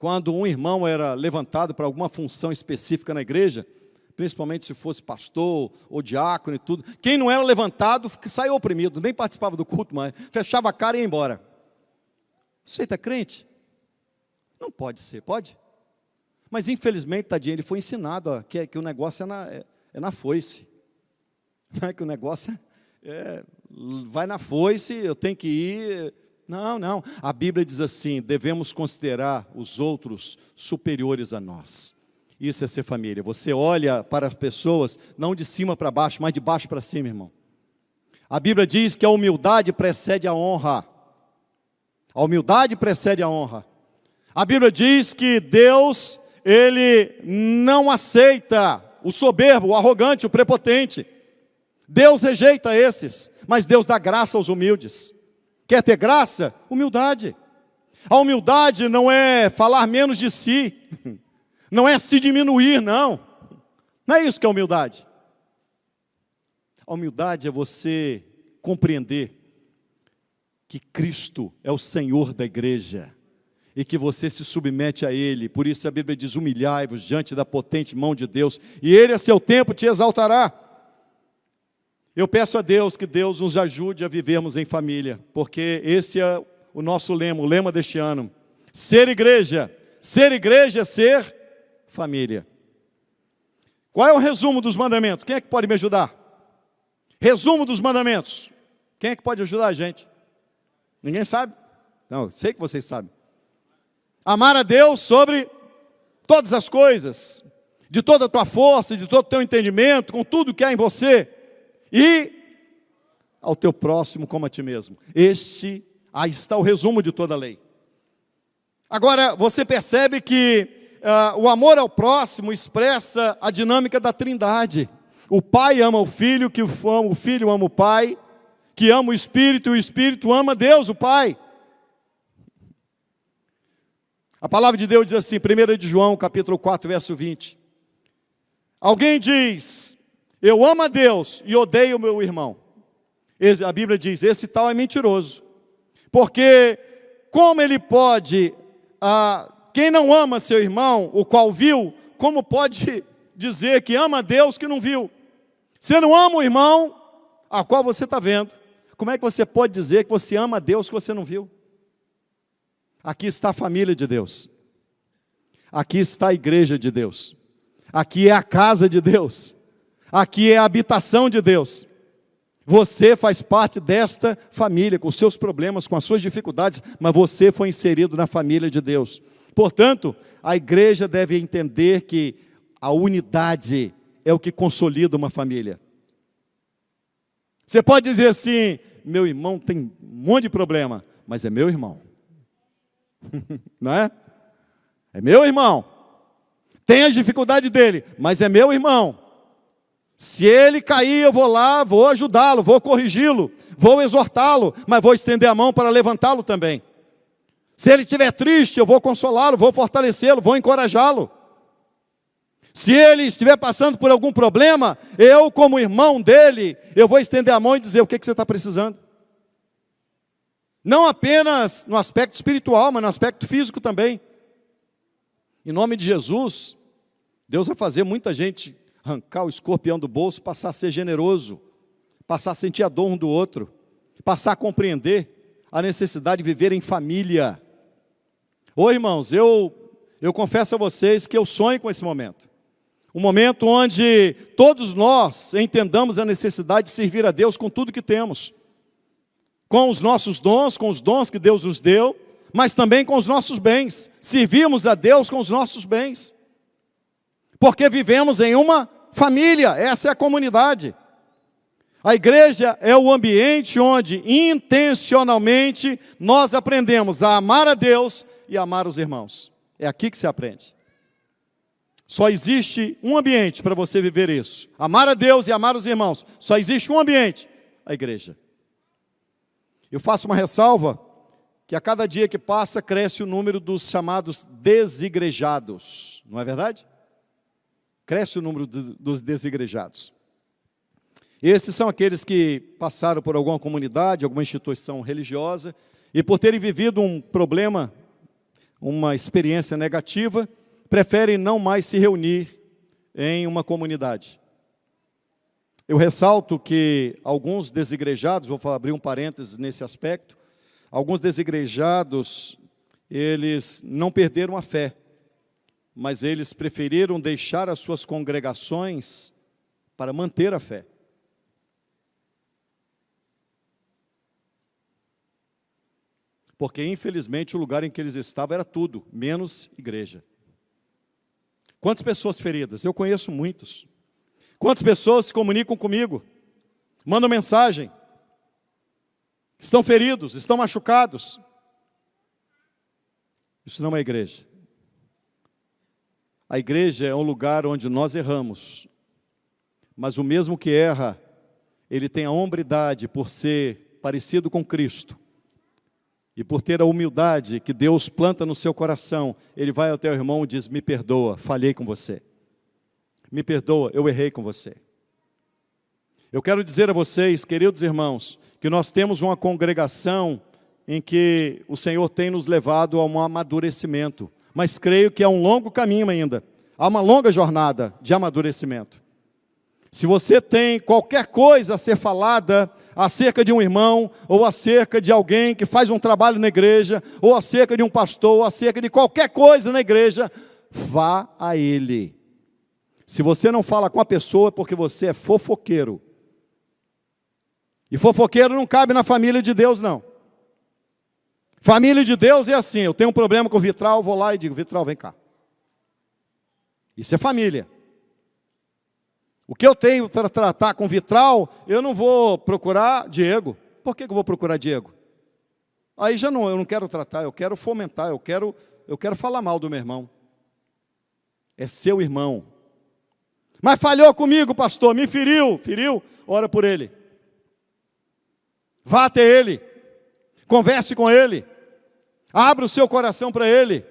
quando um irmão era levantado para alguma função específica na igreja, principalmente se fosse pastor ou diácono e tudo, quem não era levantado saiu oprimido, nem participava do culto mais, fechava a cara e ia embora. Você está crente? Não pode ser, pode? Mas infelizmente, tadinho, ele foi ensinado que o negócio é na foice. Que o negócio vai na foice, eu tenho que ir. Não. A Bíblia diz assim: devemos considerar os outros superiores a nós. Isso é ser família. Você olha para as pessoas, não de cima para baixo, mas de baixo para cima, irmão. A Bíblia diz que a humildade precede a honra. A humildade precede a honra. A Bíblia diz que Deus, Ele não aceita o soberbo, o arrogante, o prepotente. Deus rejeita esses, mas Deus dá graça aos humildes. Quer ter graça? Humildade. A humildade não é falar menos de si. Não é se diminuir, não. Não é isso que é humildade. A humildade é você compreender que Cristo é o Senhor da igreja e que você se submete a Ele. Por isso a Bíblia diz: humilhai-vos diante da potente mão de Deus, e Ele a seu tempo te exaltará. Eu peço a Deus que Deus nos ajude a vivermos em família, porque esse é o nosso lema, o lema deste ano. Ser igreja é ser família. Qual é o resumo dos mandamentos? Quem é que pode me ajudar? Resumo dos mandamentos. Quem é que pode ajudar a gente? Ninguém sabe? Não, eu sei que vocês sabem. Amar a Deus sobre todas as coisas, de toda a tua força, de todo o teu entendimento, com tudo que há em você, e ao teu próximo como a ti mesmo. Aí está o resumo de toda a lei. Agora, você percebe que o amor ao próximo expressa a dinâmica da Trindade. O Pai ama o Filho, o Filho ama o Pai, que ama o Espírito, e o Espírito ama Deus, o Pai. A palavra de Deus diz assim, 1 de João, capítulo 4, verso 20. Alguém diz: eu amo a Deus e odeio o meu irmão. A Bíblia diz: esse tal é mentiroso. Porque como ele pode... quem não ama seu irmão, o qual viu, como pode dizer que ama a Deus que não viu? Você não ama o irmão a qual você está vendo. Como é que você pode dizer que você ama a Deus que você não viu? Aqui está a família de Deus. Aqui está a igreja de Deus. Aqui é a casa de Deus. Aqui é a habitação de Deus. Você faz parte desta família, com os seus problemas, com as suas dificuldades, mas você foi inserido na família de Deus. Portanto, a igreja deve entender que a unidade é o que consolida uma família. Você pode dizer assim: meu irmão tem um monte de problema, mas é meu irmão. Não é? É meu irmão. Tem a dificuldade dele, mas é meu irmão. Se ele cair, eu vou lá, vou ajudá-lo, vou corrigi-lo, vou exortá-lo, mas vou estender a mão para levantá-lo também. Se ele estiver triste, eu vou consolá-lo, vou fortalecê-lo, vou encorajá-lo. Se ele estiver passando por algum problema, eu, como irmão dele, eu vou estender a mão e dizer: o que você está precisando? Não apenas no aspecto espiritual, mas no aspecto físico também. Em nome de Jesus, Deus vai fazer muita gente arrancar o escorpião do bolso, passar a ser generoso, passar a sentir a dor um do outro, passar a compreender a necessidade de viver em família. Ô irmãos, eu confesso a vocês que eu sonho com esse momento. Um momento onde todos nós entendamos a necessidade de servir a Deus com tudo que temos. Com os nossos dons, com os dons que Deus nos deu, mas também com os nossos bens. Servimos a Deus com os nossos bens. Porque vivemos em uma família, essa é a comunidade. A igreja é o ambiente onde intencionalmente nós aprendemos a amar a Deus e amar os irmãos. É aqui que se aprende. Só existe um ambiente para você viver isso. Amar a Deus e amar os irmãos. Só existe um ambiente, a igreja. Eu faço uma ressalva, que a cada dia que passa, cresce o número dos chamados desigrejados. Não é verdade? Cresce o número dos desigrejados. Esses são aqueles que passaram por alguma comunidade, alguma instituição religiosa, e por terem vivido um problema, uma experiência negativa, preferem não mais se reunir em uma comunidade. Eu ressalto que alguns desigrejados, vou abrir um parênteses nesse aspecto, alguns desigrejados, eles não perderam a fé, mas eles preferiram deixar as suas congregações para manter a fé. Porque, infelizmente, o lugar em que eles estavam era tudo, menos igreja. Quantas pessoas feridas? Eu conheço muitos. Quantas pessoas se comunicam comigo? Mandam mensagem. Estão feridos, estão machucados. Isso não é igreja. A igreja é um lugar onde nós erramos. Mas o mesmo que erra, ele tem a hombridade por ser parecido com Cristo. E por ter a humildade que Deus planta no seu coração, ele vai ao teu irmão e diz: me perdoa, falhei com você. Me perdoa, eu errei com você. Eu quero dizer a vocês, queridos irmãos, que nós temos uma congregação em que o Senhor tem nos levado a um amadurecimento. Mas creio que há um longo caminho ainda. Há uma longa jornada de amadurecimento. Se você tem qualquer coisa a ser falada acerca de um irmão, ou acerca de alguém que faz um trabalho na igreja, ou acerca de um pastor, ou acerca de qualquer coisa na igreja, vá a ele. Se você não fala com a pessoa, é porque você é fofoqueiro. E fofoqueiro não cabe na família de Deus, não. Família de Deus é assim: eu tenho um problema com o Vitral, vou lá e digo: Vitral, vem cá. Isso é família. O que eu tenho para tratar com Vitral, eu não vou procurar Diego. Por que eu vou procurar Diego? Aí já não, eu não quero tratar, eu quero fomentar, eu quero falar mal do meu irmão. É seu irmão. Mas falhou comigo, pastor, me feriu, ora por ele. Vá até ele, converse com ele, abra o seu coração para ele.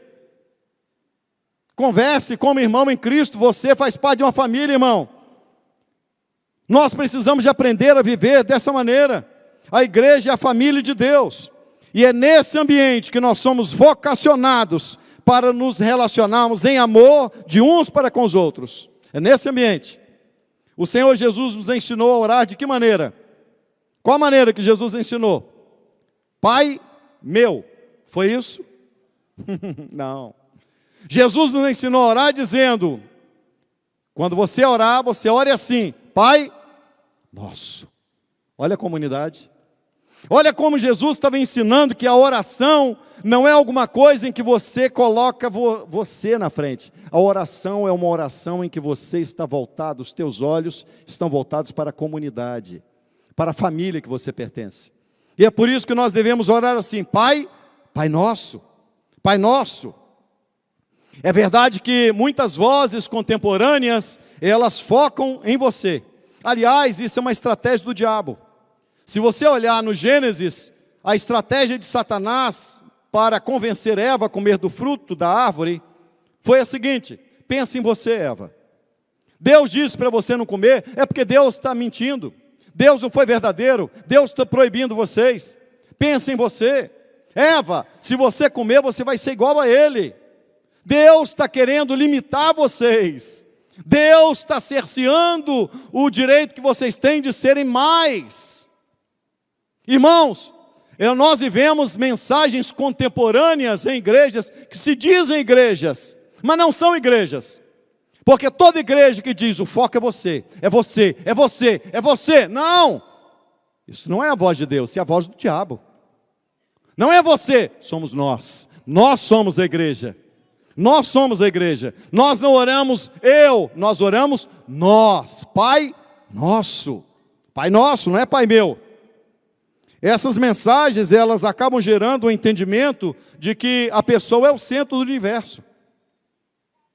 Converse como irmão em Cristo, você faz parte de uma família, irmão. Nós precisamos de aprender a viver dessa maneira. A igreja é a família de Deus. E é nesse ambiente que nós somos vocacionados para nos relacionarmos em amor de uns para com os outros. É nesse ambiente. O Senhor Jesus nos ensinou a orar de que maneira? Qual a maneira que Jesus ensinou? Pai meu. Foi isso? Não. Jesus nos ensinou a orar dizendo: quando você orar, você ore assim: Pai nosso. Olha a comunidade. Olha como Jesus estava ensinando que a oração não é alguma coisa em que você coloca você na frente. A oração é uma oração em que você está voltado, os teus olhos estão voltados para a comunidade, para a família que você pertence. E é por isso que nós devemos orar assim: Pai, Pai nosso, Pai nosso. É verdade que muitas vozes contemporâneas, elas focam em você. Aliás, isso é uma estratégia do diabo. Se você olhar no Gênesis, a estratégia de Satanás para convencer Eva a comer do fruto da árvore foi a seguinte: pense em você, Eva. Deus disse para você não comer, é porque Deus está mentindo. Deus não foi verdadeiro, Deus está proibindo vocês. Pense em você. Eva, se você comer, você vai ser igual a ele. Deus está querendo limitar vocês. Deus está cerceando o direito que vocês têm de serem mais. Irmãos, nós vivemos mensagens contemporâneas em igrejas que se dizem igrejas, mas não são igrejas. Porque toda igreja que diz: o foco é você, é você, é você, é você. Não! Isso não é a voz de Deus, isso é a voz do diabo. Não é você, somos nós. Nós somos a igreja. Nós somos a igreja. Nós não oramos nós oramos nós. Pai nosso. Pai nosso, não é Pai meu. Essas mensagens, elas acabam gerando o entendimento de que a pessoa é o centro do universo.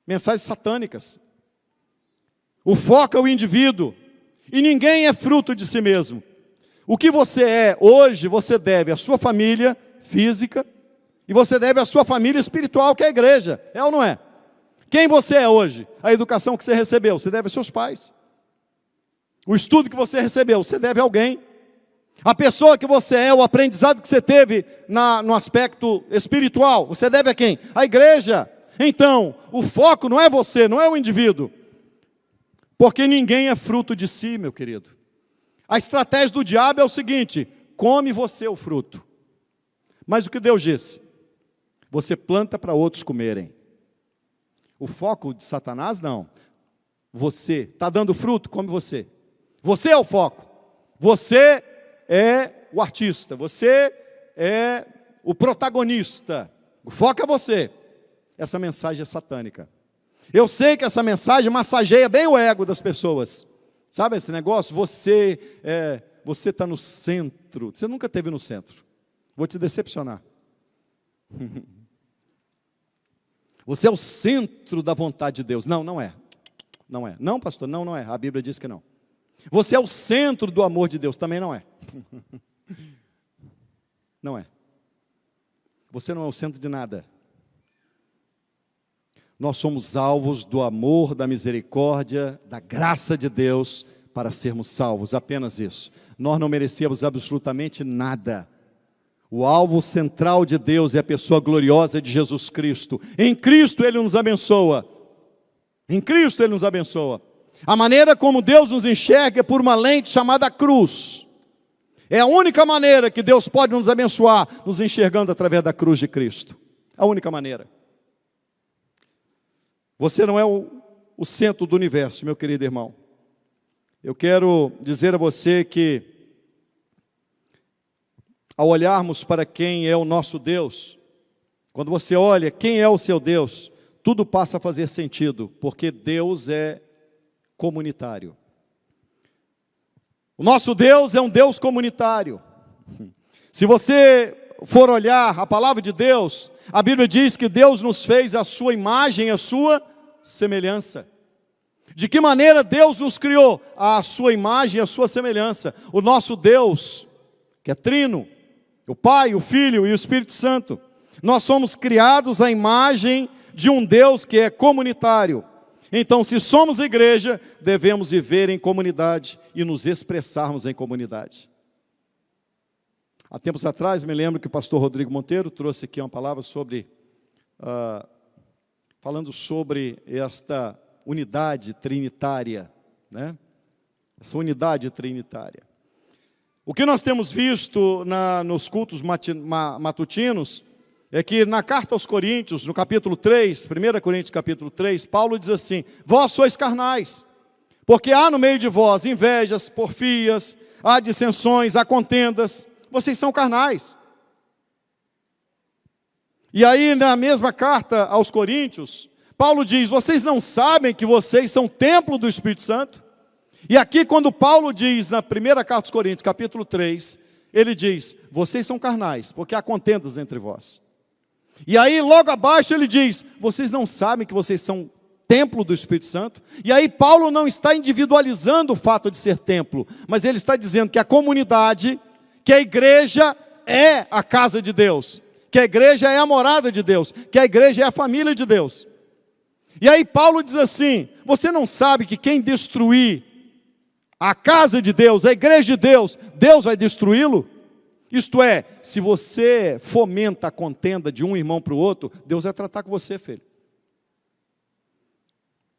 Mensagens satânicas. O foco é o indivíduo. E ninguém é fruto de si mesmo. O que você é hoje, você deve à sua família física e você deve à sua família espiritual, que é a igreja. É ou não é? Quem você é hoje? A educação que você recebeu, você deve aos seus pais. O estudo que você recebeu, você deve a alguém. A pessoa que você é, o aprendizado que você teve no aspecto espiritual, você deve a quem? A igreja. Então, o foco não é você, não é o indivíduo. Porque ninguém é fruto de si, meu querido. A estratégia do diabo é o seguinte: come você o fruto. Mas o que Deus disse? Você planta para outros comerem. O foco de Satanás não. Você está dando fruto, come você. Você é o foco. Você é o artista. Você é o protagonista. O foco é você. Essa mensagem é satânica. Eu sei que essa mensagem massageia bem o ego das pessoas. Sabe esse negócio? Você está no centro. Você nunca esteve no centro. Vou te decepcionar. Você é o centro da vontade de Deus. Não, não é. Não é. Não, pastor, não é. A Bíblia diz que não. Você é o centro do amor de Deus. Também não é. Não é. Você não é o centro de nada. Nós somos alvos do amor, da misericórdia, da graça de Deus para sermos salvos, apenas isso. Nós não merecíamos absolutamente nada. O alvo central de Deus é a pessoa gloriosa de Jesus Cristo. Em Cristo Ele nos abençoa. Em Cristo Ele nos abençoa. A maneira como Deus nos enxerga é por uma lente chamada cruz. É a única maneira que Deus pode nos abençoar, nos enxergando através da cruz de Cristo. A única maneira. Você não é o centro do universo, meu querido irmão. Eu quero dizer a você que, ao olharmos para quem é o nosso Deus, quando você olha quem é o seu Deus, tudo passa a fazer sentido, porque Deus é comunitário. O nosso Deus é um Deus comunitário. Se você for olhar a palavra de Deus, a Bíblia diz que Deus nos fez a sua imagem, a sua semelhança. De que maneira Deus nos criou? A sua imagem e a sua semelhança. O nosso Deus, que é trino, o Pai, o Filho e o Espírito Santo. Nós somos criados à imagem de um Deus que é comunitário. Então, se somos igreja, devemos viver em comunidade e nos expressarmos em comunidade. Há tempos atrás, me lembro que o pastor Rodrigo Monteiro trouxe aqui uma palavra sobre, falando sobre esta unidade trinitária, né? Essa unidade trinitária. O que nós temos visto nos cultos matutinos é que na carta aos Coríntios, no capítulo 3, 1 Coríntios capítulo 3, Paulo diz assim: vós sois carnais, porque há no meio de vós invejas, porfias, há dissensões, há contendas, vocês são carnais. E aí na mesma carta aos Coríntios, Paulo diz: vocês não sabem que vocês são templo do Espírito Santo? E aqui quando Paulo diz na primeira carta aos Coríntios, capítulo 3, ele diz: vocês são carnais, porque há contendas entre vós. E aí logo abaixo ele diz: vocês não sabem que vocês são templo do Espírito Santo? E aí Paulo não está individualizando o fato de ser templo, mas ele está dizendo que a comunidade, que a igreja é a casa de Deus, que a igreja é a morada de Deus, que a igreja é a família de Deus. E aí Paulo diz assim: você não sabe que quem destruir a casa de Deus, a igreja de Deus, Deus vai destruí-lo? Isto é, se você fomenta a contenda de um irmão para o outro, Deus vai tratar com você, filho.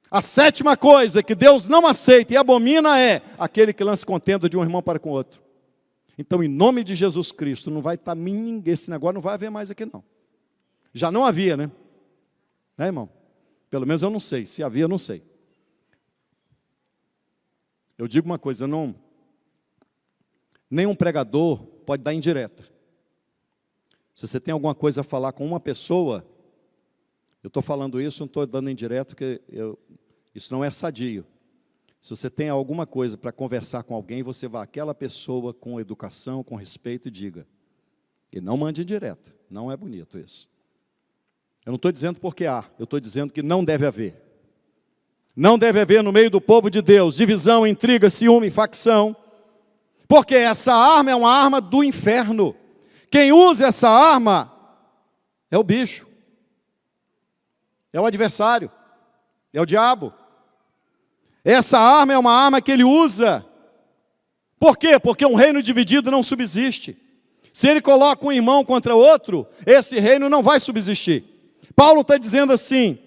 A sétima coisa que Deus não aceita e abomina é aquele que lança contenda de um irmão para com o outro. Então, em nome de Jesus Cristo, não vai estar ninguém, esse negócio não vai haver mais aqui não. Já não havia, né? Né, irmão? Pelo menos eu não sei, se havia eu não sei. Eu digo uma coisa, nenhum pregador pode dar indireta. Se você tem alguma coisa a falar com uma pessoa, eu estou falando isso, não estou dando indireta, porque isso não é sadio. Se você tem alguma coisa para conversar com alguém, você vá àquela pessoa com educação, com respeito e diga. E não mande indireta, não é bonito isso. Eu não estou dizendo porque há, eu estou dizendo que não deve haver. Não deve haver no meio do povo de Deus divisão, intriga, ciúme, facção, porque essa arma é uma arma do inferno. Quem usa essa arma é o bicho, é o adversário, é o diabo. Essa arma é uma arma que ele usa. Por quê? Porque um reino dividido não subsiste. Se ele coloca um irmão contra outro, esse reino não vai subsistir. Paulo está dizendo assim: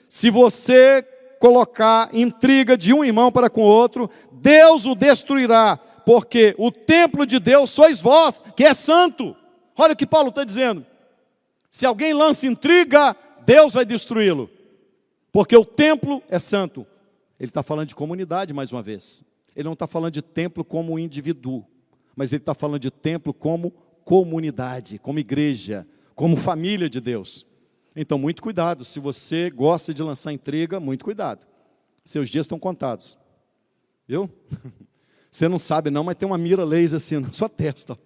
se você colocar intriga de um irmão para com o outro, Deus o destruirá, porque o templo de Deus sois vós, que é santo. Olha o que Paulo está dizendo. Se alguém lança intriga, Deus vai destruí-lo, porque o templo é santo. Ele está falando de comunidade mais uma vez. Ele não está falando de templo como indivíduo, mas ele está falando de templo como comunidade, como igreja, como família de Deus. Então, muito cuidado, se você gosta de lançar intriga, muito cuidado. Seus dias estão contados. Viu? Você não sabe não, mas tem uma mira laser assim na sua testa.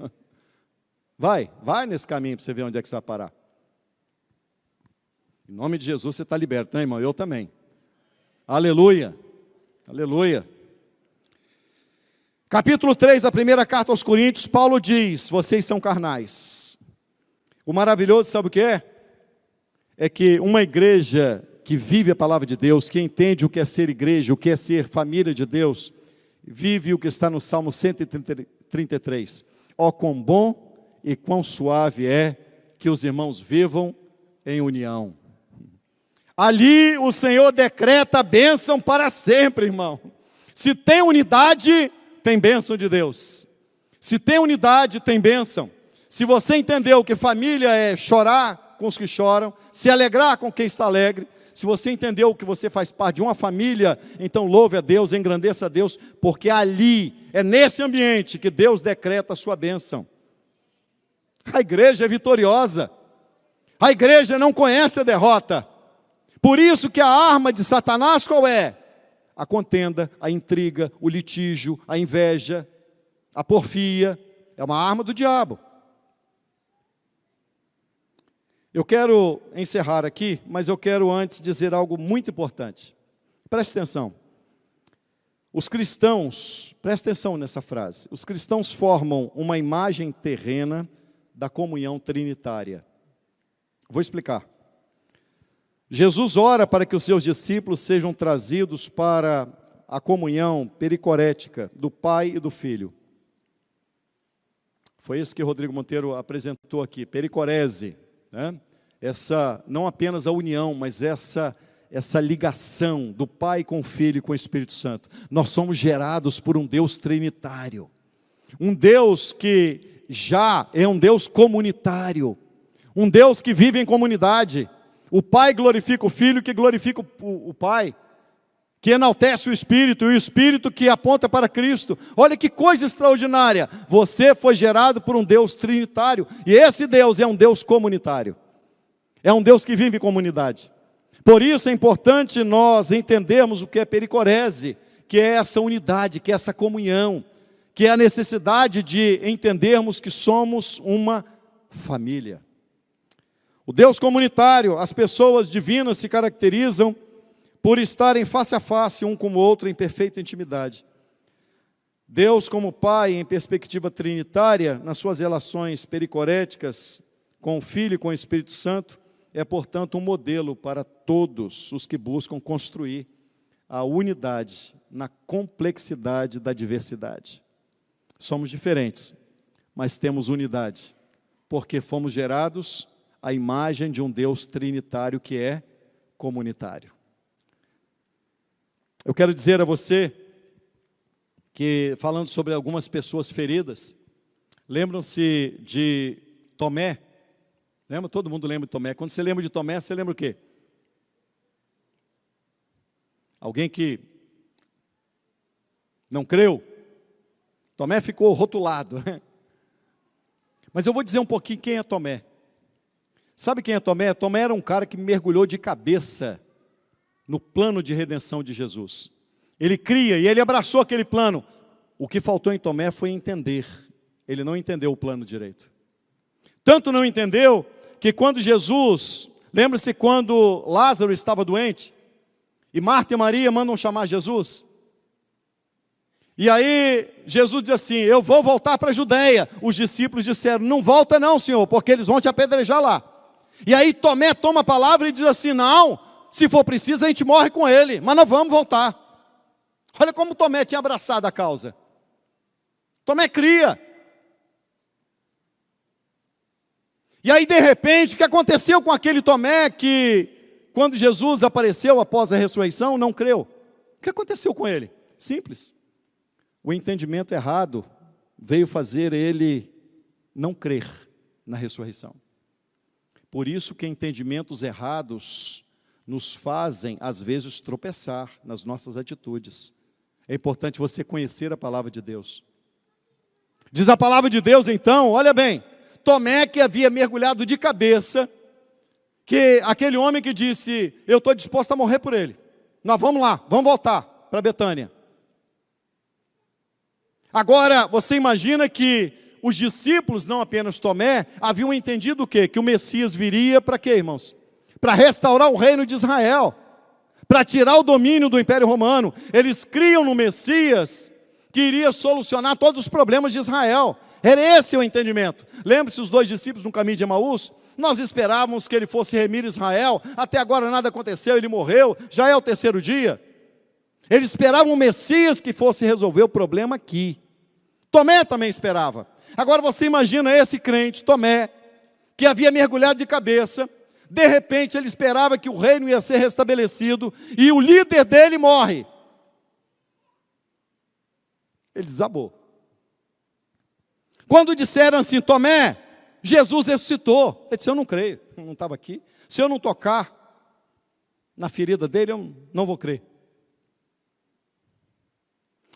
Vai nesse caminho para você ver onde é que você vai parar. Em nome de Jesus você está liberto, né, irmão? Eu também. Aleluia. Aleluia. Capítulo 3 da primeira carta aos Coríntios, Paulo diz: vocês são carnais. O maravilhoso, sabe o que é? É que uma igreja que vive a palavra de Deus, que entende o que é ser igreja, o que é ser família de Deus, vive o que está no Salmo 133. Ó, quão bom e quão suave é que os irmãos vivam em união. Ali o Senhor decreta a bênção para sempre, irmão. Se tem unidade, tem bênção de Deus. Se tem unidade, tem bênção. Se você entendeu que família é chorar com os que choram, se alegrar com quem está alegre, se você entendeu que você faz parte de uma família, então louve a Deus, engrandeça a Deus, porque ali, é nesse ambiente que Deus decreta a sua bênção. A igreja é vitoriosa, a igreja não conhece a derrota, por isso que a arma de Satanás qual é? A contenda, a intriga, o litígio, a inveja, a porfia, é uma arma do diabo. Eu quero encerrar aqui, mas eu quero antes dizer algo muito importante. Preste atenção. Os cristãos, preste atenção nessa frase, os cristãos formam uma imagem terrena da comunhão trinitária. Vou explicar. Jesus ora para que os seus discípulos sejam trazidos para a comunhão pericorética do Pai e do Filho. Foi isso que Rodrigo Monteiro apresentou aqui, pericorese, né? Essa, não apenas a união, mas essa ligação do Pai com o Filho e com o Espírito Santo. Nós somos gerados por um Deus trinitário, um Deus que já é um Deus comunitário, um Deus que vive em comunidade. O Pai glorifica o Filho, que glorifica o Pai, que enaltece o Espírito, e o Espírito que aponta para Cristo. Olha que coisa extraordinária, você foi gerado por um Deus trinitário, e esse Deus é um Deus comunitário, é um Deus que vive em comunidade. Por isso é importante nós entendermos o que é pericorese, que é essa unidade, que é essa comunhão, que é a necessidade de entendermos que somos uma família. O Deus comunitário, as pessoas divinas se caracterizam por estarem face a face um com o outro em perfeita intimidade. Deus como Pai, em perspectiva trinitária, nas suas relações pericoréticas com o Filho e com o Espírito Santo, é, portanto, um modelo para todos os que buscam construir a unidade na complexidade da diversidade. Somos diferentes, mas temos unidade, porque fomos gerados à imagem de um Deus trinitário que é comunitário. Eu quero dizer a você que, falando sobre algumas pessoas feridas, lembram-se de Tomé? Lembra? Todo mundo lembra de Tomé. Quando você lembra de Tomé, você lembra o quê? Alguém que não creu? Tomé ficou rotulado. Mas eu vou dizer um pouquinho quem é Tomé. Sabe quem é Tomé? Tomé era um cara que mergulhou de cabeça no plano de redenção de Jesus. Ele cria e ele abraçou aquele plano. O que faltou em Tomé foi entender. Ele não entendeu o plano direito. Tanto não entendeu que quando Jesus Lembra-se quando Lázaro estava doente? E Marta e Maria mandam chamar Jesus. E aí Jesus diz assim: eu vou voltar para a Judeia. Os discípulos disseram: não volta não, Senhor, porque eles vão te apedrejar lá. E aí Tomé toma a palavra e diz assim: não, se for preciso a gente morre com ele, mas nós vamos voltar. Olha como Tomé tinha abraçado a causa. Tomé cria. E aí de repente, o que aconteceu com aquele Tomé que, quando Jesus apareceu após a ressurreição, não creu? O que aconteceu com ele? Simples. O entendimento errado veio fazer ele não crer na ressurreição. Por isso que entendimentos errados nos fazem, às vezes, tropeçar nas nossas atitudes. É importante você conhecer a palavra de Deus. Diz a palavra de Deus, então, olha bem, Tomé, que havia mergulhado de cabeça, que aquele homem que disse: eu estou disposto a morrer por ele. Nós vamos lá, vamos voltar para Betânia. Agora, você imagina que os discípulos, não apenas Tomé, haviam entendido o quê? Que o Messias viria para quê, irmãos? Para restaurar o reino de Israel, para tirar o domínio do Império Romano. Eles criam no Messias que iria solucionar todos os problemas de Israel. Era esse o entendimento. Lembre-se os dois discípulos no caminho de Emaús? Nós esperávamos que ele fosse remir Israel, até agora nada aconteceu, ele morreu, já é o terceiro dia. Eles esperavam o Messias que fosse resolver o problema aqui. Tomé também esperava. Agora você imagina esse crente, Tomé, que havia mergulhado de cabeça, de repente ele esperava que o reino ia ser restabelecido, e o líder dele morre. Ele desabou. Quando disseram assim: Tomé, Jesus ressuscitou. Ele disse: eu não creio, não estava aqui. Se eu não tocar na ferida dele, eu não vou crer.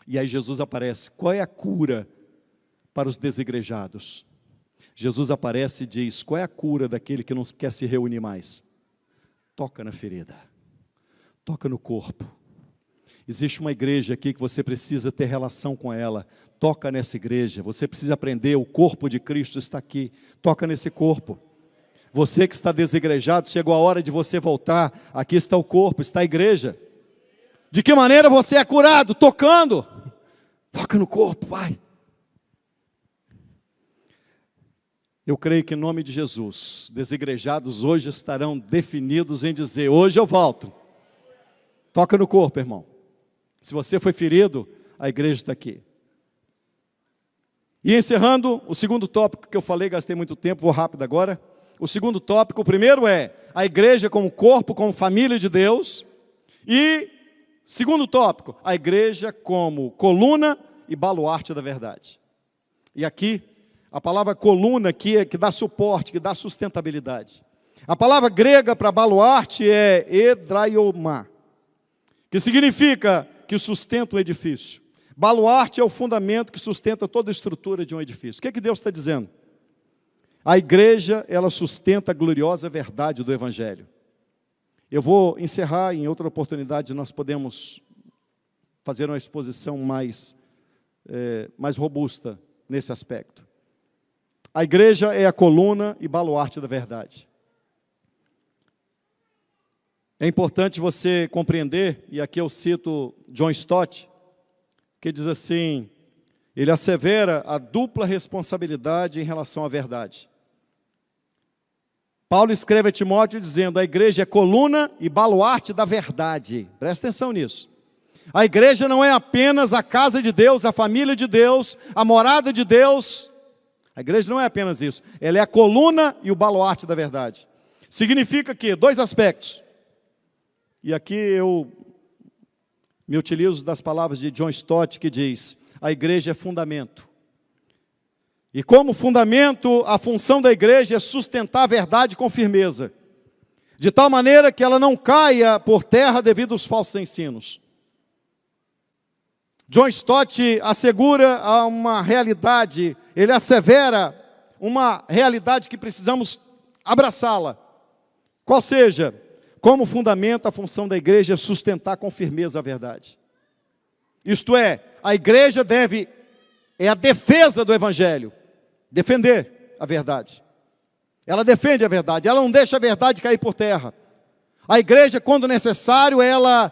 E aí Jesus aparece. Qual é a cura para os desigrejados? Jesus aparece e diz: qual é a cura daquele que não quer se reunir mais? Toca na ferida, toca no corpo. Existe uma igreja aqui que você precisa ter relação com ela. Toca nessa igreja, você precisa aprender, o corpo de Cristo está aqui. Toca nesse corpo. Você que está desigrejado, chegou a hora de você voltar. Aqui está o corpo, está a igreja. De que maneira você é curado? Tocando. Toca no corpo, Pai. Eu creio que em nome de Jesus, desigrejados hoje estarão definidos em dizer: hoje eu volto. Toca no corpo, irmão. Se você foi ferido, a igreja está aqui. E encerrando, o segundo tópico que eu falei, gastei muito tempo, vou rápido agora. O segundo tópico, o primeiro é a igreja como corpo, como família de Deus. E segundo tópico, a igreja como coluna e baluarte da verdade. E aqui, a palavra coluna aqui é que dá suporte, que dá sustentabilidade. A palavra grega para baluarte é edraiomá, que significa que sustenta o edifício. Baluarte é o fundamento que sustenta toda a estrutura de um edifício. O que é que Deus está dizendo? A igreja, ela sustenta a gloriosa verdade do Evangelho. Eu vou encerrar, em outra oportunidade nós podemos fazer uma exposição mais robusta nesse aspecto. A igreja é a coluna e baluarte da verdade. É importante você compreender, e aqui eu cito John Stott, que diz assim, ele assevera a dupla responsabilidade em relação à verdade. Paulo escreve a Timóteo dizendo: a igreja é coluna e baluarte da verdade. Presta atenção nisso. A igreja não é apenas a casa de Deus, a família de Deus, a morada de Deus. A igreja não é apenas isso. Ela é a coluna e o baluarte da verdade. Significa que, dois aspectos. E aqui eu me utilizo das palavras de John Stott, que diz: a igreja é fundamento. E como fundamento, a função da igreja é sustentar a verdade com firmeza, de tal maneira que ela não caia por terra devido aos falsos ensinos. John Stott assegura uma realidade, ele assevera uma realidade que precisamos abraçá-la. Qual seja, como fundamento, a função da igreja é sustentar com firmeza a verdade. Isto é, a igreja é a defesa do Evangelho, defender a verdade. Ela defende a verdade, ela não deixa a verdade cair por terra. A igreja, quando necessário, ela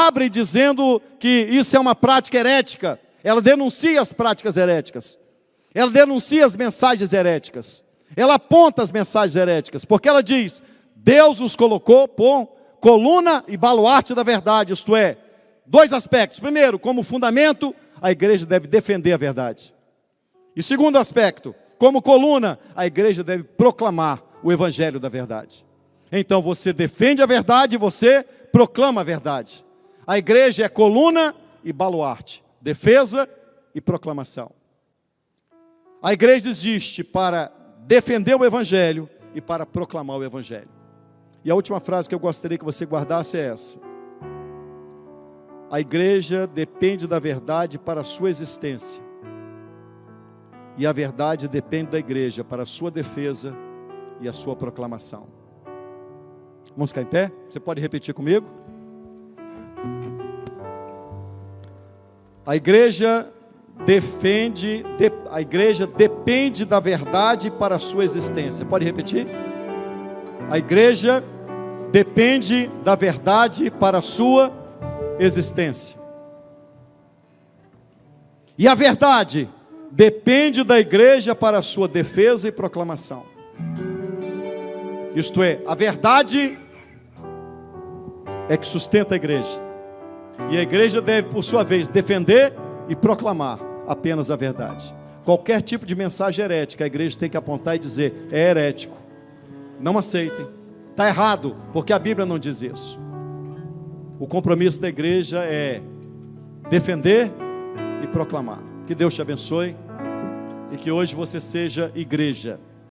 abre dizendo que isso é uma prática herética. Ela denuncia as práticas heréticas. Ela denuncia as mensagens heréticas. Ela aponta as mensagens heréticas, porque ela diz: Deus os colocou por coluna e baluarte da verdade, isto é, dois aspectos. Primeiro, como fundamento, a igreja deve defender a verdade. E segundo aspecto, como coluna, a igreja deve proclamar o evangelho da verdade. Então você defende a verdade e você proclama a verdade. A igreja é coluna e baluarte, defesa e proclamação. A igreja existe para defender o evangelho e para proclamar o evangelho. E a última frase que eu gostaria que você guardasse é essa: a igreja depende da verdade para a sua existência, e a verdade depende da igreja para a sua defesa e a sua proclamação. Vamos ficar em pé? Você pode repetir comigo? A igreja depende da verdade para a sua existência. Pode repetir? A igreja depende da verdade para a sua existência. E a verdade depende da igreja para a sua defesa e proclamação. Isto é, a verdade é que sustenta a igreja. E a igreja deve, por sua vez, defender e proclamar apenas a verdade. Qualquer tipo de mensagem herética, a igreja tem que apontar e dizer: é herético, não aceitem, está errado, porque a Bíblia não diz isso. O compromisso da igreja é defender e proclamar. Que Deus te abençoe e que hoje você seja igreja.